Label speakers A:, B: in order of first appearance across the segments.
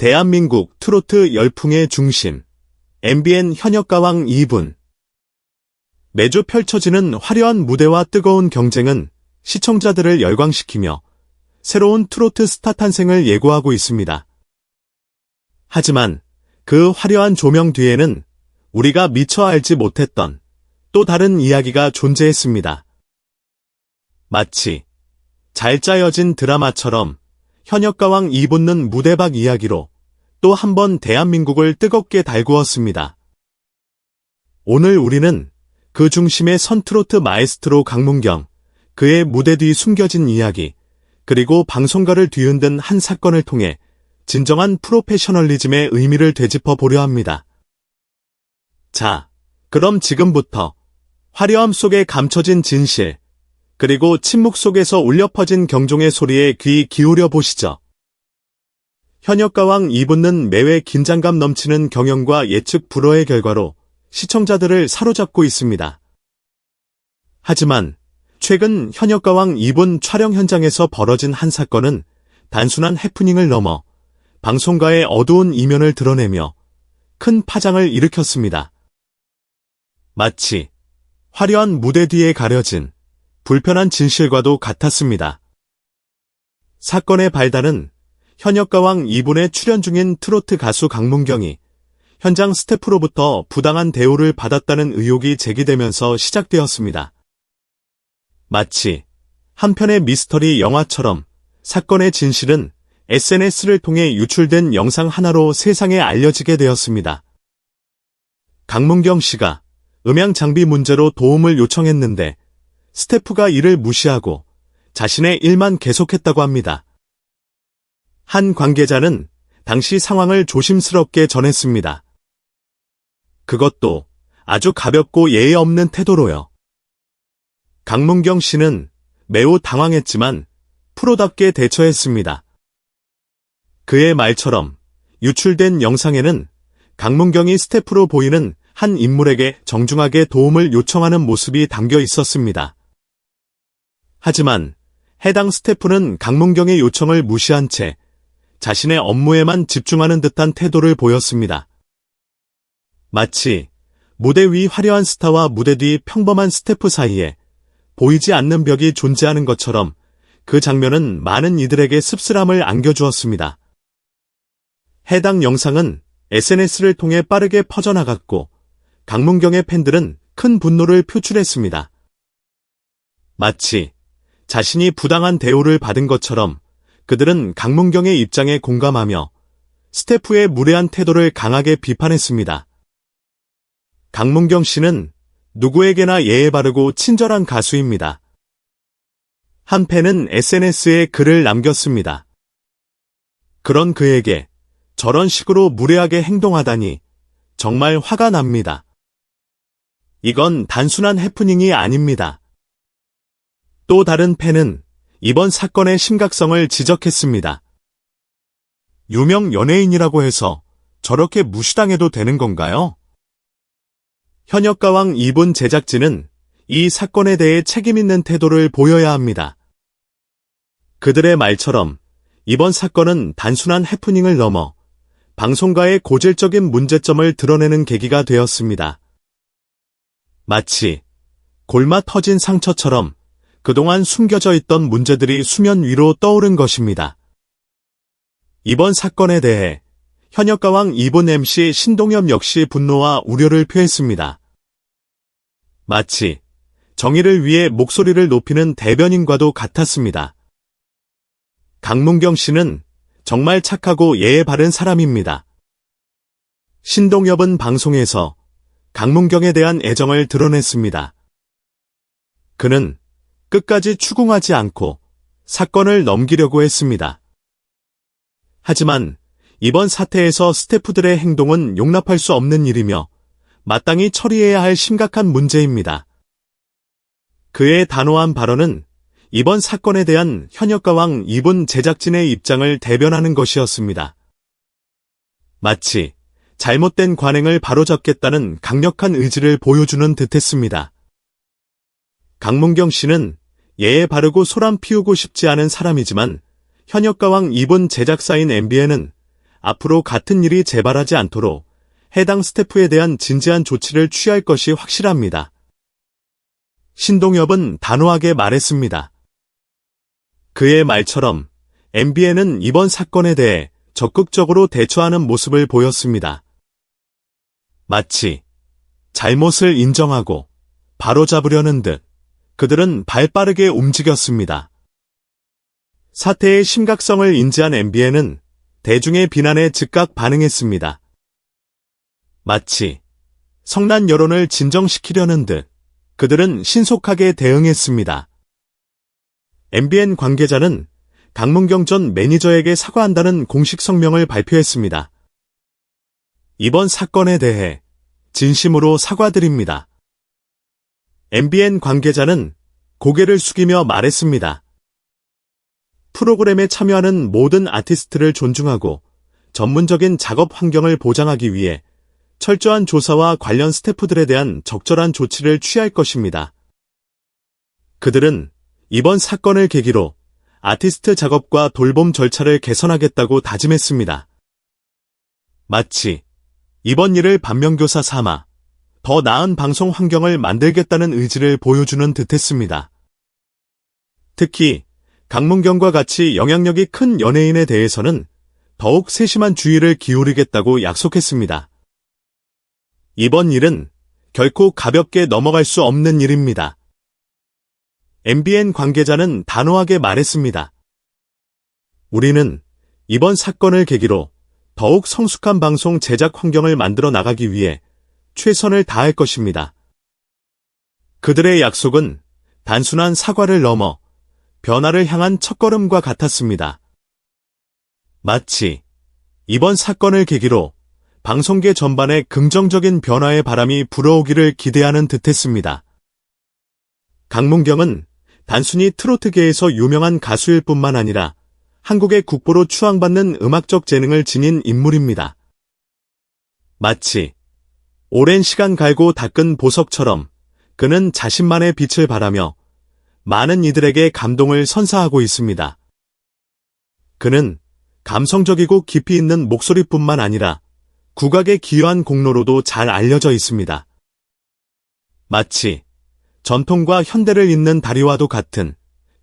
A: 대한민국 트로트 열풍의 중심, MBN 현역가왕 2분. 매주 펼쳐지는 화려한 무대와 뜨거운 경쟁은 시청자들을 열광시키며 새로운 트로트 스타 탄생을 예고하고 있습니다. 하지만 그 화려한 조명 뒤에는 우리가 미처 알지 못했던 또 다른 이야기가 존재했습니다. 마치 잘 짜여진 드라마처럼 현역가왕 2분은 무대 밖 이야기로 또 한 번 대한민국을 뜨겁게 달구었습니다. 오늘 우리는 그 중심의 선트로트 마에스트로 강문경, 그의 무대 뒤 숨겨진 이야기, 그리고 방송가를 뒤흔든 한 사건을 통해 진정한 프로페셔널리즘의 의미를 되짚어 보려 합니다. 자, 그럼 지금부터 화려함 속에 감춰진 진실, 그리고 침묵 속에서 울려 퍼진 경종의 소리에 귀 기울여 보시죠. 현역가왕 2분은 매회 긴장감 넘치는 경연과 예측 불허의 결과로 시청자들을 사로잡고 있습니다. 하지만 최근 현역가왕 2분 촬영 현장에서 벌어진 한 사건은 단순한 해프닝을 넘어 방송가의 어두운 이면을 드러내며 큰 파장을 일으켰습니다. 마치 화려한 무대 뒤에 가려진 불편한 진실과도 같았습니다. 사건의 발단은 현역가왕 2분에 출연 중인 트로트 가수 강문경이 현장 스태프로부터 부당한 대우를 받았다는 의혹이 제기되면서 시작되었습니다. 마치 한 편의 미스터리 영화처럼 사건의 진실은 SNS를 통해 유출된 영상 하나로 세상에 알려지게 되었습니다. 강문경 씨가 음향 장비 문제로 도움을 요청했는데 스태프가 이를 무시하고 자신의 일만 계속했다고 합니다. 한 관계자는 당시 상황을 조심스럽게 전했습니다. 그것도 아주 가볍고 예의 없는 태도로요. 강문경 씨는 매우 당황했지만 프로답게 대처했습니다. 그의 말처럼 유출된 영상에는 강문경이 스태프로 보이는 한 인물에게 정중하게 도움을 요청하는 모습이 담겨 있었습니다. 하지만 해당 스태프는 강문경의 요청을 무시한 채 자신의 업무에만 집중하는 듯한 태도를 보였습니다. 마치 무대 위 화려한 스타와 무대 뒤 평범한 스태프 사이에 보이지 않는 벽이 존재하는 것처럼 그 장면은 많은 이들에게 씁쓸함을 안겨주었습니다. 해당 영상은 SNS를 통해 빠르게 퍼져나갔고 강문경의 팬들은 큰 분노를 표출했습니다. 마치 자신이 부당한 대우를 받은 것처럼 그들은 강문경의 입장에 공감하며 스태프의 무례한 태도를 강하게 비판했습니다. 강문경 씨는 누구에게나 예의 바르고 친절한 가수입니다. 한 팬은 SNS에 글을 남겼습니다. 그런 그에게 저런 식으로 무례하게 행동하다니 정말 화가 납니다. 이건 단순한 해프닝이 아닙니다. 또 다른 팬은 이번 사건의 심각성을 지적했습니다. 유명 연예인이라고 해서 저렇게 무시당해도 되는 건가요? 현역가왕 2분 제작진은 이 사건에 대해 책임있는 태도를 보여야 합니다. 그들의 말처럼 이번 사건은 단순한 해프닝을 넘어 방송가의 고질적인 문제점을 드러내는 계기가 되었습니다. 마치 골마 터진 상처처럼 그동안 숨겨져 있던 문제들이 수면 위로 떠오른 것입니다. 이번 사건에 대해 현역가왕 2분 MC 신동엽 역시 분노와 우려를 표했습니다. 마치 정의를 위해 목소리를 높이는 대변인과도 같았습니다. 강문경 씨는 정말 착하고 예의 바른 사람입니다. 신동엽은 방송에서 강문경에 대한 애정을 드러냈습니다. 그는 끝까지 추궁하지 않고 사건을 넘기려고 했습니다. 하지만 이번 사태에서 스태프들의 행동은 용납할 수 없는 일이며 마땅히 처리해야 할 심각한 문제입니다. 그의 단호한 발언은 이번 사건에 대한 현역가왕 2분 제작진의 입장을 대변하는 것이었습니다. 마치 잘못된 관행을 바로잡겠다는 강력한 의지를 보여주는 듯했습니다. 강문경 씨는 예에 바르고 소란 피우고 싶지 않은 사람이지만 현역가왕 2분 제작사인 MBN은 앞으로 같은 일이 재발하지 않도록 해당 스태프에 대한 진지한 조치를 취할 것이 확실합니다. 신동엽은 단호하게 말했습니다. 그의 말처럼 MBN은 이번 사건에 대해 적극적으로 대처하는 모습을 보였습니다. 마치 잘못을 인정하고 바로잡으려는 듯 그들은 발빠르게 움직였습니다. 사태의 심각성을 인지한 MBN은 대중의 비난에 즉각 반응했습니다. 마치 성난 여론을 진정시키려는 듯 그들은 신속하게 대응했습니다. MBN 관계자는 강문경 전 매니저에게 사과한다는 공식 성명을 발표했습니다. 이번 사건에 대해 진심으로 사과드립니다. MBN 관계자는 고개를 숙이며 말했습니다. 프로그램에 참여하는 모든 아티스트를 존중하고 전문적인 작업 환경을 보장하기 위해 철저한 조사와 관련 스태프들에 대한 적절한 조치를 취할 것입니다. 그들은 이번 사건을 계기로 아티스트 작업과 돌봄 절차를 개선하겠다고 다짐했습니다. 마치 이번 일을 반면교사 삼아 더 나은 방송 환경을 만들겠다는 의지를 보여주는 듯했습니다. 특히 강문경과 같이 영향력이 큰 연예인에 대해서는 더욱 세심한 주의를 기울이겠다고 약속했습니다. 이번 일은 결코 가볍게 넘어갈 수 없는 일입니다. MBN 관계자는 단호하게 말했습니다. 우리는 이번 사건을 계기로 더욱 성숙한 방송 제작 환경을 만들어 나가기 위해 최선을 다할 것입니다. 그들의 약속은 단순한 사과를 넘어 변화를 향한 첫걸음과 같았습니다. 마치 이번 사건을 계기로 방송계 전반에 긍정적인 변화의 바람이 불어오기를 기대하는 듯했습니다. 강문경은 단순히 트로트계에서 유명한 가수일 뿐만 아니라 한국의 국보로 추앙받는 음악적 재능을 지닌 인물입니다. 마치 오랜 시간 갈고 닦은 보석처럼 그는 자신만의 빛을 발하며 많은 이들에게 감동을 선사하고 있습니다. 그는 감성적이고 깊이 있는 목소리뿐만 아니라 국악에 기여한 공로로도 잘 알려져 있습니다. 마치 전통과 현대를 잇는 다리와도 같은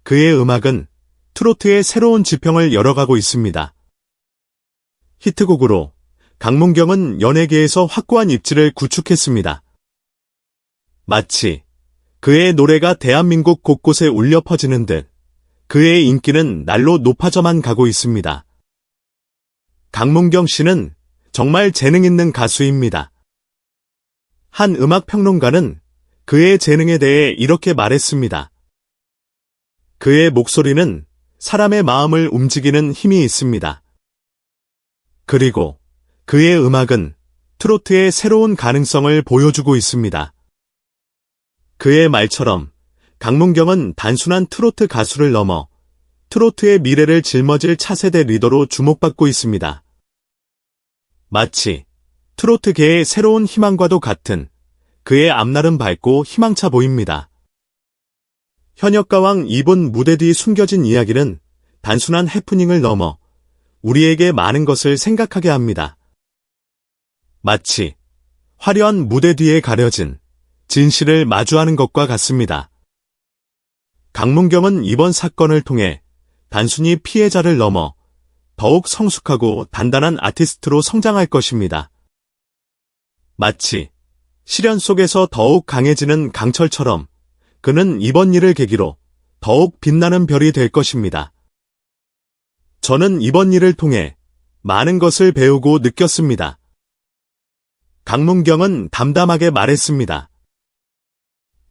A: 그의 음악은 트로트의 새로운 지평을 열어가고 있습니다. 히트곡으로 강문경은 연예계에서 확고한 입지를 구축했습니다. 마치 그의 노래가 대한민국 곳곳에 울려 퍼지는 듯 그의 인기는 날로 높아져만 가고 있습니다. 강문경 씨는 정말 재능 있는 가수입니다. 한 음악평론가는 그의 재능에 대해 이렇게 말했습니다. 그의 목소리는 사람의 마음을 움직이는 힘이 있습니다. 그리고 그의 음악은 트로트의 새로운 가능성을 보여주고 있습니다. 그의 말처럼 강문경은 단순한 트로트 가수를 넘어 트로트의 미래를 짊어질 차세대 리더로 주목받고 있습니다. 마치 트로트계의 새로운 희망과도 같은 그의 앞날은 밝고 희망차 보입니다. 현역가왕 2분 무대 뒤 숨겨진 이야기는 단순한 해프닝을 넘어 우리에게 많은 것을 생각하게 합니다. 마치 화려한 무대 뒤에 가려진 진실을 마주하는 것과 같습니다. 강문경은 이번 사건을 통해 단순히 피해자를 넘어 더욱 성숙하고 단단한 아티스트로 성장할 것입니다. 마치 시련 속에서 더욱 강해지는 강철처럼 그는 이번 일을 계기로 더욱 빛나는 별이 될 것입니다. 저는 이번 일을 통해 많은 것을 배우고 느꼈습니다. 강문경은 담담하게 말했습니다.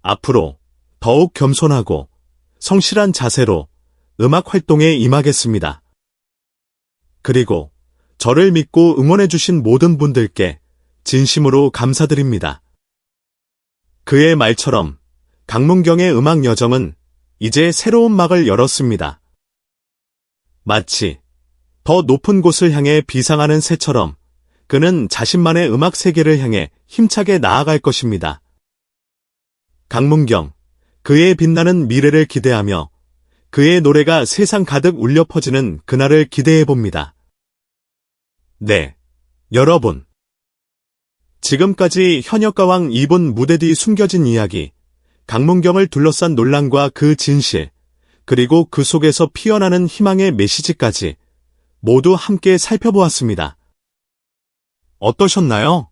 A: 앞으로 더욱 겸손하고 성실한 자세로 음악 활동에 임하겠습니다. 그리고 저를 믿고 응원해주신 모든 분들께 진심으로 감사드립니다. 그의 말처럼 강문경의 음악 여정은 이제 새로운 막을 열었습니다. 마치 더 높은 곳을 향해 비상하는 새처럼 그는 자신만의 음악 세계를 향해 힘차게 나아갈 것입니다. 강문경, 그의 빛나는 미래를 기대하며 그의 노래가 세상 가득 울려 퍼지는 그날을 기대해 봅니다. 네, 여러분. 지금까지 현역가왕 2분 무대 뒤 숨겨진 이야기, 강문경을 둘러싼 논란과 그 진실, 그리고 그 속에서 피어나는 희망의 메시지까지 모두 함께 살펴보았습니다. 어떠셨나요?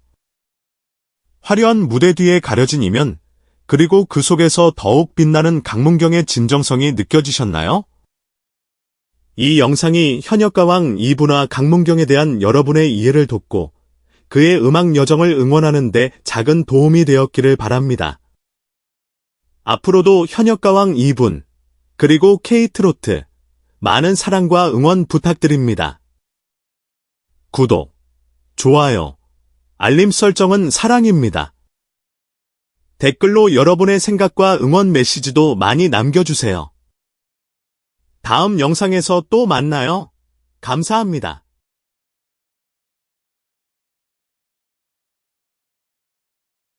A: 화려한 무대 뒤에 가려진 이면, 그리고 그 속에서 더욱 빛나는 강문경의 진정성이 느껴지셨나요? 이 영상이 현역가왕 2부나 강문경에 대한 여러분의 이해를 돕고 그의 음악 여정을 응원하는 데 작은 도움이 되었기를 바랍니다. 앞으로도 현역가왕 2분, 그리고 K트로트, 많은 사랑과 응원 부탁드립니다. 구독, 좋아요, 알림 설정은 사랑입니다. 댓글로 여러분의 생각과 응원 메시지도 많이 남겨주세요. 다음 영상에서 또 만나요. 감사합니다.